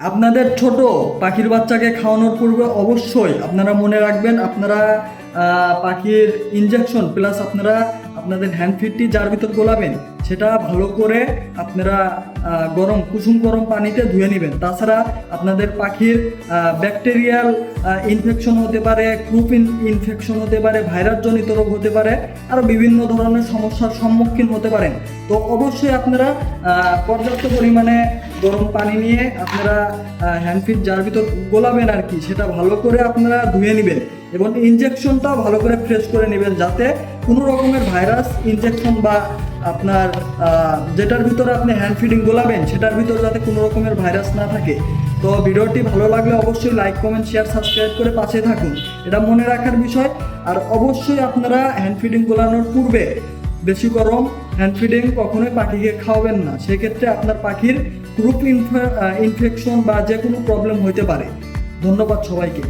আপনাদের ছোট পাখির বাচ্চাকে খাওয়ানোর পূর্বে অবশ্যই আপনারা মনে রাখবেন, আপনারা পাখির ইনজেকশন প্লাস আপনারা আপনাদের হ্যান্ড ফিডটি যার ভিতর গোলাবেন সেটা ভালো করে আপনারা কুসুম গরম পানিতে ধুয়ে নেবেন। তাছাড়া আপনাদের পাখির ব্যাকটেরিয়াল ইনফেকশন হতে পারে, ক্রুপ ইনফেকশন হতে পারে, ভাইরাসজনিত রোগ হতে পারে, আরও বিভিন্ন ধরনের সমস্যার সম্মুখীন হতে পারেন। তো অবশ্যই আপনারা পর্যাপ্ত পরিমাণে গরম পানি নিয়ে আপনারা হ্যান্ড ফিড যার ভিতর গোলাবেন আর কি, সেটা ভালো করে আপনারা ধুয়ে নেবেন এবং ইনজেকশনটাও ভালো করে ফ্রেশ করে নেবেন, যাতে কোনো রকমের ভাইরাস ইনজেকশন বা আপনার যেটার ভিতরে আপনি হ্যান্ড ফিডিং গোলাবেন সেটার ভিতরে যাতে কোনো রকমের ভাইরাস না থাকে। তো ভিডিওটি ভালো লাগলে অবশ্যই লাইক, কমেন্ট, শেয়ার, সাবস্ক্রাইব করে পাশে থাকুন, এটা মনে রাখার বিষয়। আর অবশ্যই আপনারা হ্যান্ড ফিডিং গোলানোর পূর্বে বেশি গরম হ্যান্ড ফিডিং কখনোই পাখিকে খাওয়াবেন না, সেক্ষেত্রে আপনার পাখির গ্রুপ ইনফেকশন বা যে কোনো প্রবলেম হতে পারে। ধন্যবাদ সবাইকে।